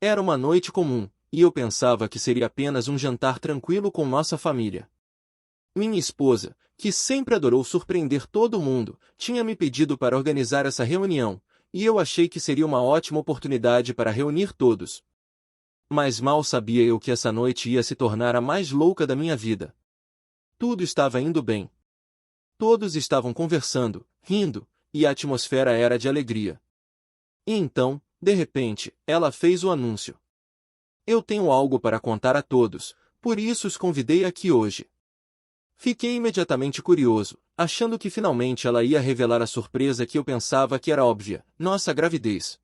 Era uma noite comum, e eu pensava que seria apenas um jantar tranquilo com nossa família. Minha esposa, que sempre adorou surpreender todo mundo, tinha me pedido para organizar essa reunião, e eu achei que seria uma ótima oportunidade para reunir todos. Mas mal sabia eu que essa noite ia se tornar a mais louca da minha vida. Tudo estava indo bem. Todos estavam conversando, rindo, e a atmosfera era de alegria. E então, de repente, ela fez o anúncio. Eu tenho algo para contar a todos, por isso os convidei aqui hoje. Fiquei imediatamente curioso, achando que finalmente ela ia revelar a surpresa que eu pensava que era óbvia, nossa gravidez.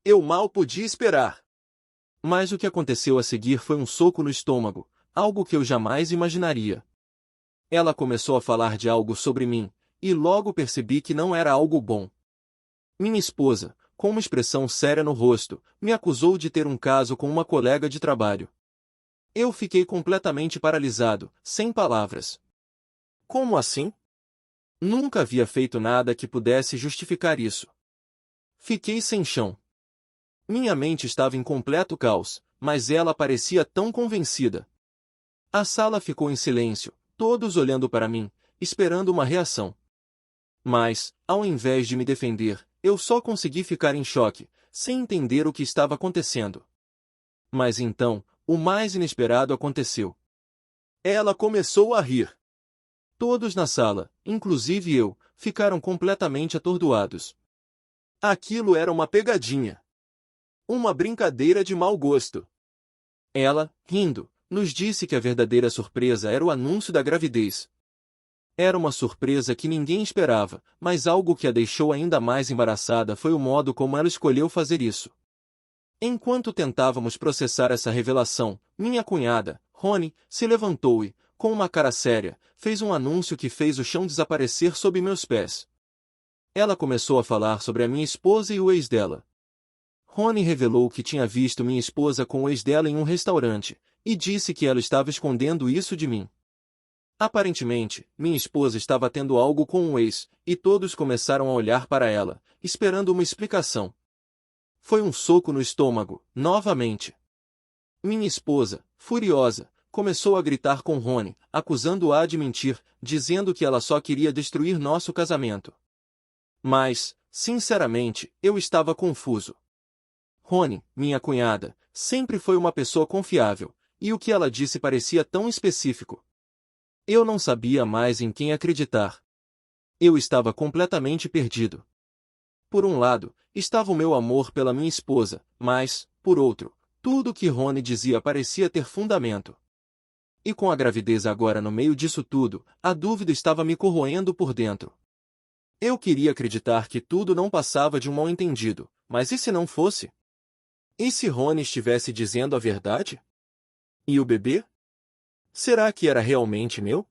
Eu mal podia esperar. Mas o que aconteceu a seguir foi um soco no estômago, algo que eu jamais imaginaria. Ela começou a falar de algo sobre mim, e logo percebi que não era algo bom. Minha esposa, com uma expressão séria no rosto, me acusou de ter um caso com uma colega de trabalho. Eu fiquei completamente paralisado, sem palavras. Como assim? Nunca havia feito nada que pudesse justificar isso. Fiquei sem chão. Minha mente estava em completo caos, mas ela parecia tão convencida. A sala ficou em silêncio, todos olhando para mim, esperando uma reação. Mas, ao invés de me defender, eu só consegui ficar em choque, sem entender o que estava acontecendo. Mas então, o mais inesperado aconteceu. Ela começou a rir. Todos na sala, inclusive eu, ficaram completamente atordoados. Aquilo era uma pegadinha. Uma brincadeira de mau gosto. Ela, rindo, nos disse que a verdadeira surpresa era o anúncio da gravidez. Era uma surpresa que ninguém esperava, mas algo que a deixou ainda mais embaraçada foi o modo como ela escolheu fazer isso. Enquanto tentávamos processar essa revelação, minha cunhada, Rony, se levantou e, com uma cara séria, fez um anúncio que fez o chão desaparecer sob meus pés. Ela começou a falar sobre a minha esposa e o ex dela. Rony revelou que tinha visto minha esposa com o ex dela em um restaurante, e disse que ela estava escondendo isso de mim. Aparentemente, minha esposa estava tendo algo com um ex, e todos começaram a olhar para ela, esperando uma explicação. Foi um soco no estômago, novamente. Minha esposa, furiosa, começou a gritar com Rony, acusando-a de mentir, dizendo que ela só queria destruir nosso casamento. Mas, sinceramente, eu estava confuso. Rony, minha cunhada, sempre foi uma pessoa confiável, e o que ela disse parecia tão específico. Eu não sabia mais em quem acreditar. Eu estava completamente perdido. Por um lado, estava o meu amor pela minha esposa, mas, por outro, tudo o que Rony dizia parecia ter fundamento. E com a gravidez agora no meio disso tudo, a dúvida estava me corroendo por dentro. Eu queria acreditar que tudo não passava de um mal-entendido, mas e se não fosse? E se Rony estivesse dizendo a verdade? E o bebê? Será que era realmente meu?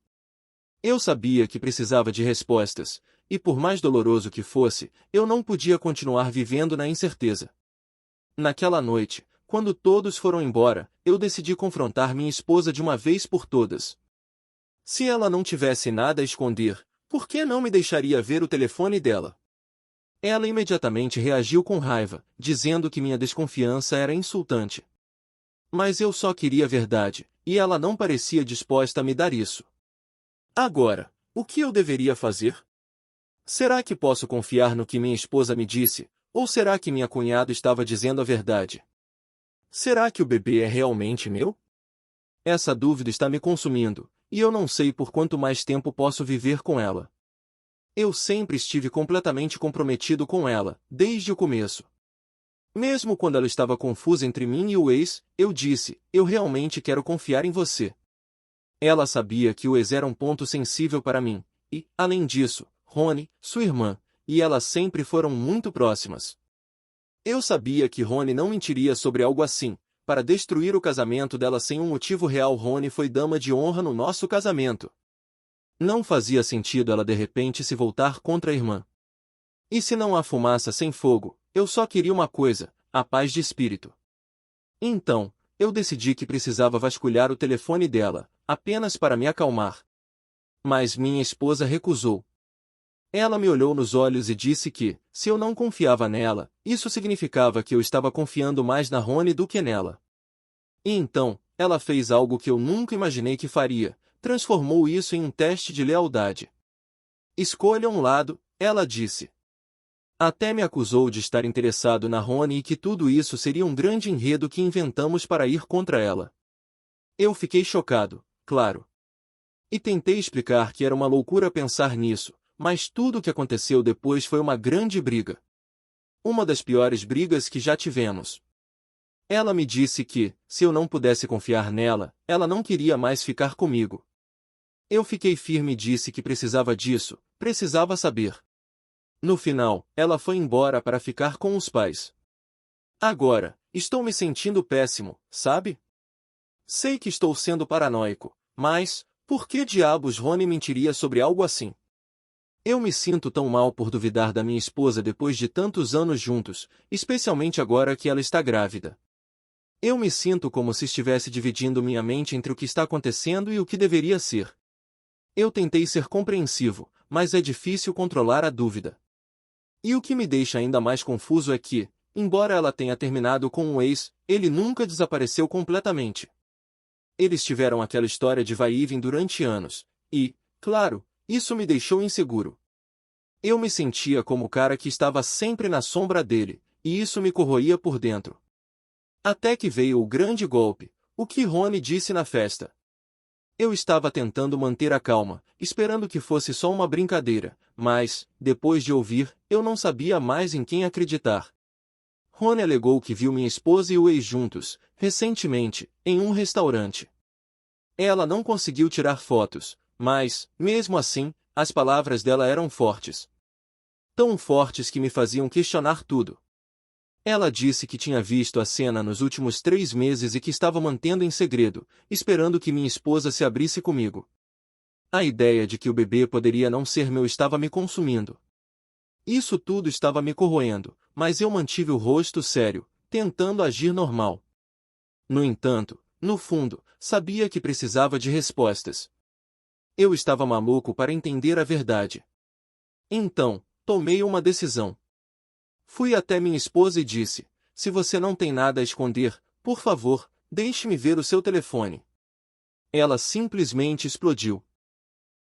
Eu sabia que precisava de respostas, e por mais doloroso que fosse, eu não podia continuar vivendo na incerteza. Naquela noite, quando todos foram embora, eu decidi confrontar minha esposa de uma vez por todas. Se ela não tivesse nada a esconder, por que não me deixaria ver o telefone dela? Ela imediatamente reagiu com raiva, dizendo que minha desconfiança era insultante. Mas eu só queria a verdade, e ela não parecia disposta a me dar isso. Agora, o que eu deveria fazer? Será que posso confiar no que minha esposa me disse, ou será que minha cunhada estava dizendo a verdade? Será que o bebê é realmente meu? Essa dúvida está me consumindo, e eu não sei por quanto mais tempo posso viver com ela. Eu sempre estive completamente comprometido com ela, desde o começo. Mesmo quando ela estava confusa entre mim e o ex, eu disse, eu realmente quero confiar em você. Ela sabia que o ex era um ponto sensível para mim, e, além disso, Rony, sua irmã, e ela sempre foram muito próximas. Eu sabia que Rony não mentiria sobre algo assim, para destruir o casamento dela sem um motivo real. Rony foi dama de honra no nosso casamento. Não fazia sentido ela de repente se voltar contra a irmã. E se não há fumaça sem fogo, eu só queria uma coisa, a paz de espírito. Então, eu decidi que precisava vasculhar o telefone dela, apenas para me acalmar. Mas minha esposa recusou. Ela me olhou nos olhos e disse que, se eu não confiava nela, isso significava que eu estava confiando mais na Rony do que nela. E então, ela fez algo que eu nunca imaginei que faria, transformou isso em um teste de lealdade. Escolha um lado, ela disse. Até me acusou de estar interessado na Rony e que tudo isso seria um grande enredo que inventamos para ir contra ela. Eu fiquei chocado, claro. E tentei explicar que era uma loucura pensar nisso, mas tudo o que aconteceu depois foi uma grande briga. Uma das piores brigas que já tivemos. Ela me disse que, se eu não pudesse confiar nela, ela não queria mais ficar comigo. Eu fiquei firme e disse que precisava disso, precisava saber. No final, ela foi embora para ficar com os pais. Agora, estou me sentindo péssimo, sabe? Sei que estou sendo paranoico, mas, por que diabos Rony mentiria sobre algo assim? Eu me sinto tão mal por duvidar da minha esposa depois de tantos anos juntos, especialmente agora que ela está grávida. Eu me sinto como se estivesse dividindo minha mente entre o que está acontecendo e o que deveria ser. Eu tentei ser compreensivo, mas é difícil controlar a dúvida. E o que me deixa ainda mais confuso é que, embora ela tenha terminado com um ex, ele nunca desapareceu completamente. Eles tiveram aquela história de vai e vem durante anos, e, claro, isso me deixou inseguro. Eu me sentia como o cara que estava sempre na sombra dele, e isso me corroía por dentro. Até que veio o grande golpe, o que Rony disse na festa. Eu estava tentando manter a calma, esperando que fosse só uma brincadeira, mas, depois de ouvir, eu não sabia mais em quem acreditar. Rony alegou que viu minha esposa e o ex juntos, recentemente, em um restaurante. Ela não conseguiu tirar fotos, mas, mesmo assim, as palavras dela eram fortes. Tão fortes que me faziam questionar tudo. Ela disse que tinha visto a cena nos últimos 3 meses e que estava mantendo em segredo, esperando que minha esposa se abrisse comigo. A ideia de que o bebê poderia não ser meu estava me consumindo. Isso tudo estava me corroendo, mas eu mantive o rosto sério, tentando agir normal. No entanto, no fundo, sabia que precisava de respostas. Eu estava maluco para entender a verdade. Então, tomei uma decisão. Fui até minha esposa e disse: se você não tem nada a esconder, por favor, deixe-me ver o seu telefone. Ela simplesmente explodiu.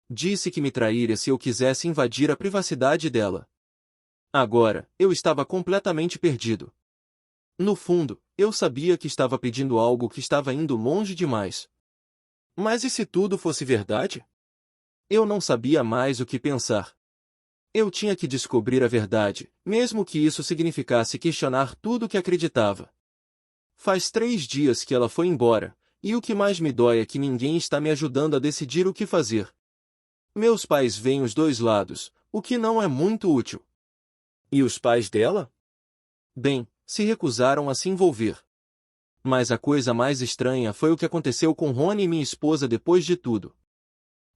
Disse que me trairia se eu quisesse invadir a privacidade dela. Agora, eu estava completamente perdido. No fundo, eu sabia que estava pedindo algo que estava indo longe demais. Mas e se tudo fosse verdade? Eu não sabia mais o que pensar. Eu tinha que descobrir a verdade, mesmo que isso significasse questionar tudo o que acreditava. Faz 3 dias que ela foi embora, e o que mais me dói é que ninguém está me ajudando a decidir o que fazer. Meus pais veem os dois lados, o que não é muito útil. E os pais dela? Bem, se recusaram a se envolver. Mas a coisa mais estranha foi o que aconteceu com Rony e minha esposa depois de tudo.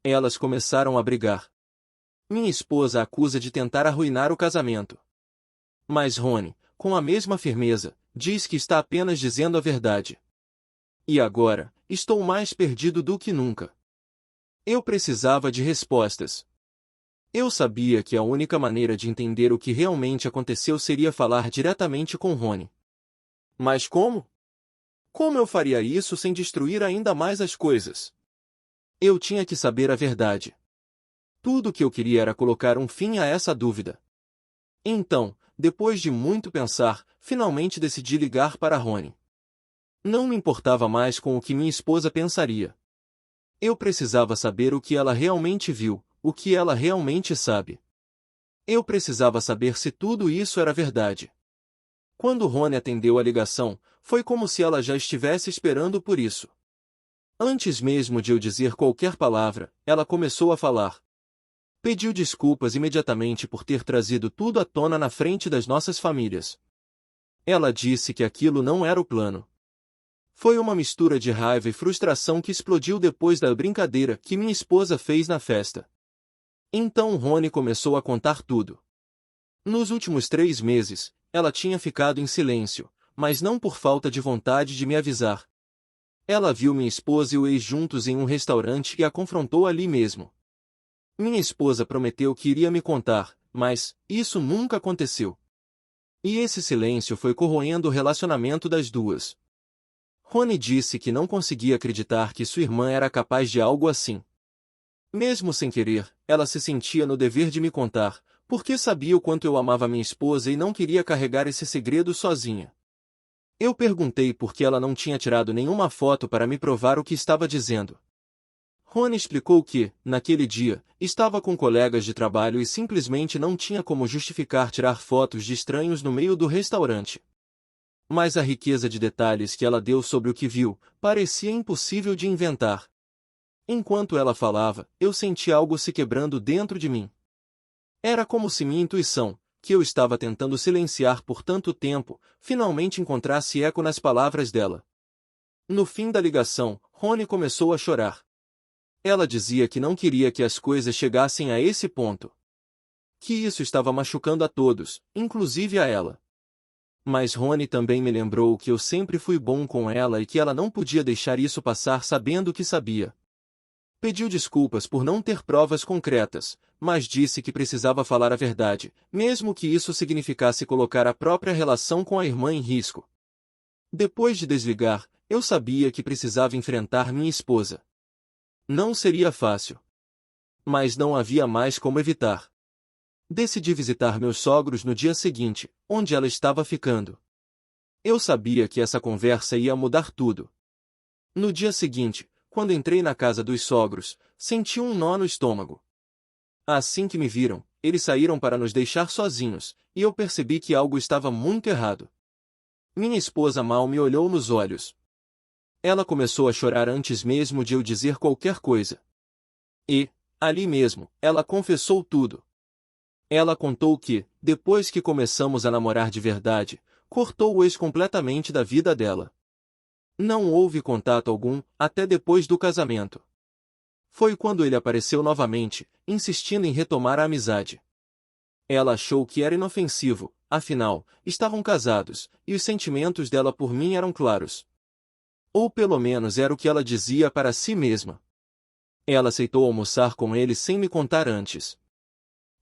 Elas começaram a brigar. Minha esposa a acusa de tentar arruinar o casamento. Mas Rony, com a mesma firmeza, diz que está apenas dizendo a verdade. E agora, estou mais perdido do que nunca. Eu precisava de respostas. Eu sabia que a única maneira de entender o que realmente aconteceu seria falar diretamente com Rony. Mas como? Como eu faria isso sem destruir ainda mais as coisas? Eu tinha que saber a verdade. Tudo o que eu queria era colocar um fim a essa dúvida. Então, depois de muito pensar, finalmente decidi ligar para Rony. Não me importava mais com o que minha esposa pensaria. Eu precisava saber o que ela realmente viu, o que ela realmente sabe. Eu precisava saber se tudo isso era verdade. Quando Rony atendeu a ligação, foi como se ela já estivesse esperando por isso. Antes mesmo de eu dizer qualquer palavra, ela começou a falar. Pediu desculpas imediatamente por ter trazido tudo à tona na frente das nossas famílias. Ela disse que aquilo não era o plano. Foi uma mistura de raiva e frustração que explodiu depois da brincadeira que minha esposa fez na festa. Então Rony começou a contar tudo. Nos últimos 3 meses, ela tinha ficado em silêncio, mas não por falta de vontade de me avisar. Ela viu minha esposa e o ex juntos em um restaurante e a confrontou ali mesmo. Minha esposa prometeu que iria me contar, mas isso nunca aconteceu. E esse silêncio foi corroendo o relacionamento das duas. Rony disse que não conseguia acreditar que sua irmã era capaz de algo assim. Mesmo sem querer, ela se sentia no dever de me contar, porque sabia o quanto eu amava minha esposa e não queria carregar esse segredo sozinha. Eu perguntei por que ela não tinha tirado nenhuma foto para me provar o que estava dizendo. Rony explicou que, naquele dia, estava com colegas de trabalho e simplesmente não tinha como justificar tirar fotos de estranhos no meio do restaurante. Mas a riqueza de detalhes que ela deu sobre o que viu, parecia impossível de inventar. Enquanto ela falava, eu senti algo se quebrando dentro de mim. Era como se minha intuição, que eu estava tentando silenciar por tanto tempo, finalmente encontrasse eco nas palavras dela. No fim da ligação, Rony começou a chorar. Ela dizia que não queria que as coisas chegassem a esse ponto. Que isso estava machucando a todos, inclusive a ela. Mas Rony também me lembrou que eu sempre fui bom com ela e que ela não podia deixar isso passar sabendo que sabia. Pediu desculpas por não ter provas concretas, mas disse que precisava falar a verdade, mesmo que isso significasse colocar a própria relação com a irmã em risco. Depois de desligar, eu sabia que precisava enfrentar minha esposa. Não seria fácil. Mas não havia mais como evitar. Decidi visitar meus sogros no dia seguinte, onde ela estava ficando. Eu sabia que essa conversa ia mudar tudo. No dia seguinte, quando entrei na casa dos sogros, senti um nó no estômago. Assim que me viram, eles saíram para nos deixar sozinhos, e eu percebi que algo estava muito errado. Minha esposa mal me olhou nos olhos. Ela começou a chorar antes mesmo de eu dizer qualquer coisa. E, ali mesmo, ela confessou tudo. Ela contou que, depois que começamos a namorar de verdade, cortou o ex completamente da vida dela. Não houve contato algum, até depois do casamento. Foi quando ele apareceu novamente, insistindo em retomar a amizade. Ela achou que era inofensivo, afinal, estavam casados, e os sentimentos dela por mim eram claros. Ou pelo menos era o que ela dizia para si mesma. Ela aceitou almoçar com ele sem me contar antes.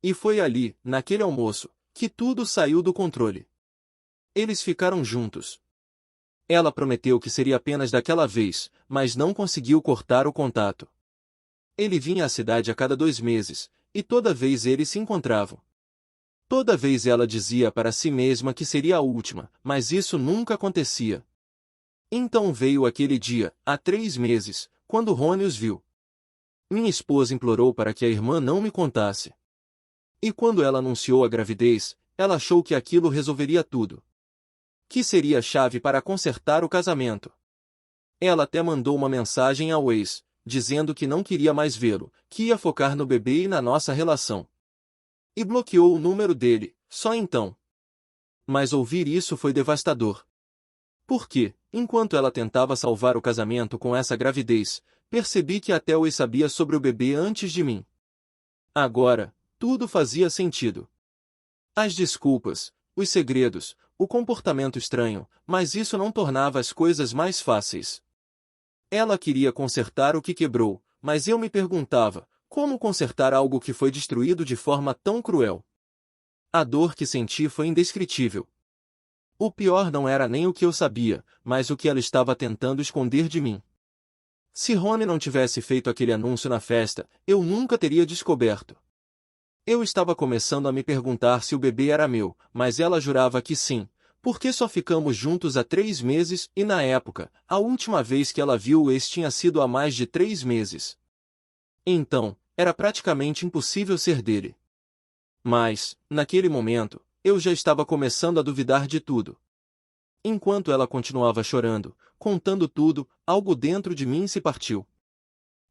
E foi ali, naquele almoço, que tudo saiu do controle. Eles ficaram juntos. Ela prometeu que seria apenas daquela vez, mas não conseguiu cortar o contato. Ele vinha à cidade a cada 2 meses, e toda vez eles se encontravam. Toda vez ela dizia para si mesma que seria a última, mas isso nunca acontecia. Então veio aquele dia, há 3 meses, quando Rony os viu. Minha esposa implorou para que a irmã não me contasse. E quando ela anunciou a gravidez, ela achou que aquilo resolveria tudo. Que seria a chave para consertar o casamento. Ela até mandou uma mensagem ao ex, dizendo que não queria mais vê-lo, que ia focar no bebê e na nossa relação. E bloqueou o número dele, só então. Mas ouvir isso foi devastador. Porque, enquanto ela tentava salvar o casamento com essa gravidez, percebi que até o ex sabia sobre o bebê antes de mim. Agora, tudo fazia sentido. As desculpas, os segredos, o comportamento estranho, mas isso não tornava as coisas mais fáceis. Ela queria consertar o que quebrou, mas eu me perguntava, como consertar algo que foi destruído de forma tão cruel? A dor que senti foi indescritível. O pior não era nem o que eu sabia, mas o que ela estava tentando esconder de mim. Se Rony não tivesse feito aquele anúncio na festa, eu nunca teria descoberto. Eu estava começando a me perguntar se o bebê era meu, mas ela jurava que sim, porque só ficamos juntos há 3 meses e na época, a última vez que ela viu o ex tinha sido há mais de 3 meses. Então, era praticamente impossível ser dele. Mas, naquele momento, eu já estava começando a duvidar de tudo. Enquanto ela continuava chorando, contando tudo, algo dentro de mim se partiu.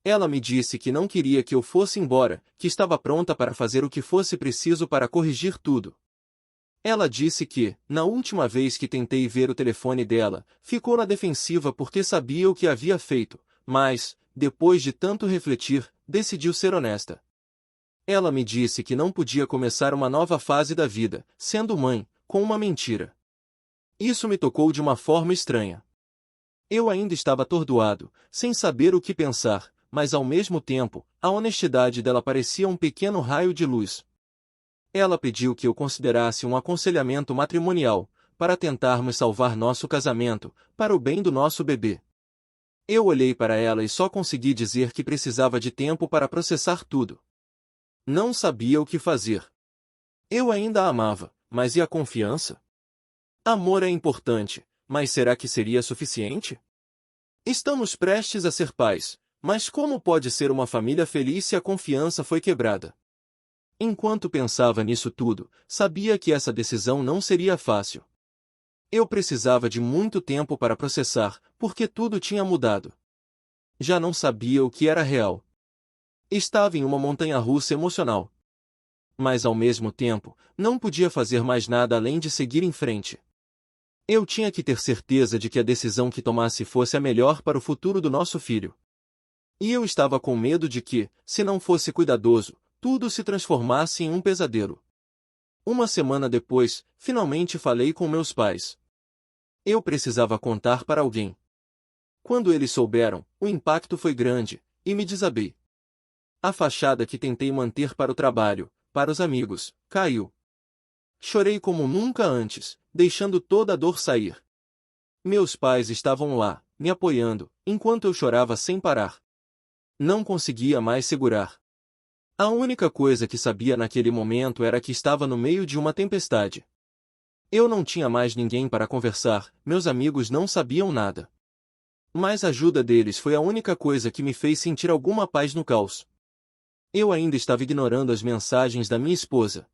Ela me disse que não queria que eu fosse embora, que estava pronta para fazer o que fosse preciso para corrigir tudo. Ela disse que, na última vez que tentei ver o telefone dela, ficou na defensiva porque sabia o que havia feito, mas, depois de tanto refletir, decidiu ser honesta. Ela me disse que não podia começar uma nova fase da vida, sendo mãe, com uma mentira. Isso me tocou de uma forma estranha. Eu ainda estava atordoado, sem saber o que pensar, mas ao mesmo tempo, a honestidade dela parecia um pequeno raio de luz. Ela pediu que eu considerasse um aconselhamento matrimonial, para tentarmos salvar nosso casamento, para o bem do nosso bebê. Eu olhei para ela e só consegui dizer que precisava de tempo para processar tudo. Não sabia o que fazer. Eu ainda a amava, mas e a confiança? Amor é importante, mas será que seria suficiente? Estamos prestes a ser pais, mas como pode ser uma família feliz se a confiança foi quebrada? Enquanto pensava nisso tudo, sabia que essa decisão não seria fácil. Eu precisava de muito tempo para processar, porque tudo tinha mudado. Já não sabia o que era real. Estava em uma montanha-russa emocional. Mas ao mesmo tempo, não podia fazer mais nada além de seguir em frente. Eu tinha que ter certeza de que a decisão que tomasse fosse a melhor para o futuro do nosso filho. E eu estava com medo de que, se não fosse cuidadoso, tudo se transformasse em um pesadelo. Uma semana depois, finalmente falei com meus pais. Eu precisava contar para alguém. Quando eles souberam, o impacto foi grande, e me desabei. A fachada que tentei manter para o trabalho, para os amigos, caiu. Chorei como nunca antes, deixando toda a dor sair. Meus pais estavam lá, me apoiando, enquanto eu chorava sem parar. Não conseguia mais segurar. A única coisa que sabia naquele momento era que estava no meio de uma tempestade. Eu não tinha mais ninguém para conversar, meus amigos não sabiam nada. Mas a ajuda deles foi a única coisa que me fez sentir alguma paz no caos. Eu ainda estava ignorando as mensagens da minha esposa.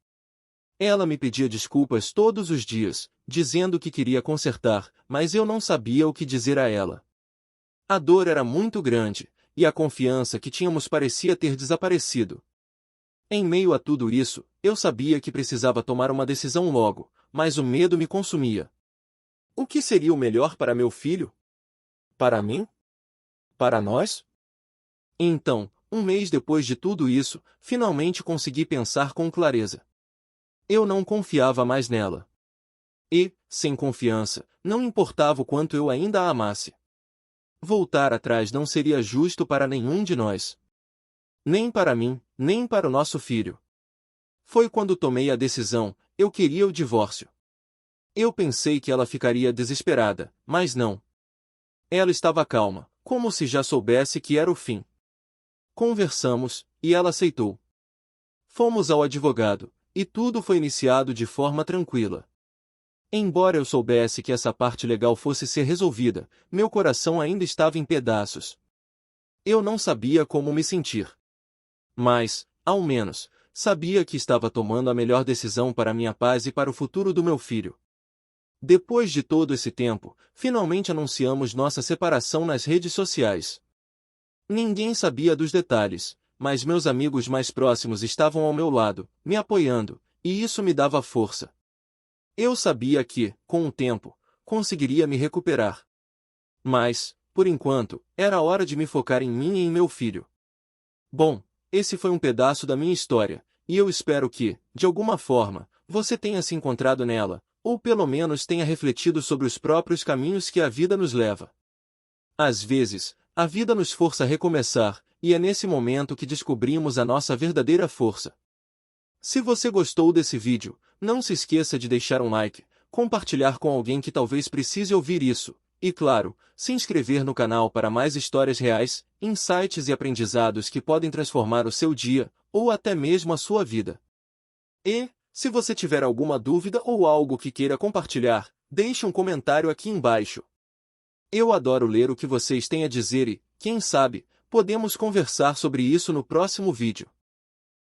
Ela me pedia desculpas todos os dias, dizendo que queria consertar, mas eu não sabia o que dizer a ela. A dor era muito grande, e a confiança que tínhamos parecia ter desaparecido. Em meio a tudo isso, eu sabia que precisava tomar uma decisão logo, mas o medo me consumia. O que seria o melhor para meu filho? Para mim? Para nós? Então, um mês depois de tudo isso, finalmente consegui pensar com clareza. Eu não confiava mais nela. E, sem confiança, não importava o quanto eu ainda a amasse. Voltar atrás não seria justo para nenhum de nós. Nem para mim, nem para o nosso filho. Foi quando tomei a decisão, eu queria o divórcio. Eu pensei que ela ficaria desesperada, mas não. Ela estava calma, como se já soubesse que era o fim. Conversamos, e ela aceitou. Fomos ao advogado, e tudo foi iniciado de forma tranquila. Embora eu soubesse que essa parte legal fosse ser resolvida, meu coração ainda estava em pedaços. Eu não sabia como me sentir. Mas, ao menos, sabia que estava tomando a melhor decisão para minha paz e para o futuro do meu filho. Depois de todo esse tempo, finalmente anunciamos nossa separação nas redes sociais. Ninguém sabia dos detalhes, mas meus amigos mais próximos estavam ao meu lado, me apoiando, e isso me dava força. Eu sabia que, com o tempo, conseguiria me recuperar. Mas, por enquanto, era hora de me focar em mim e em meu filho. Bom, esse foi um pedaço da minha história, e eu espero que, de alguma forma, você tenha se encontrado nela, ou pelo menos tenha refletido sobre os próprios caminhos que a vida nos leva. Às vezes, a vida nos força a recomeçar, e é nesse momento que descobrimos a nossa verdadeira força. Se você gostou desse vídeo, não se esqueça de deixar um like, compartilhar com alguém que talvez precise ouvir isso, e claro, se inscrever no canal para mais histórias reais, insights e aprendizados que podem transformar o seu dia, ou até mesmo a sua vida. E, se você tiver alguma dúvida ou algo que queira compartilhar, deixe um comentário aqui embaixo. Eu adoro ler o que vocês têm a dizer e, quem sabe, podemos conversar sobre isso no próximo vídeo.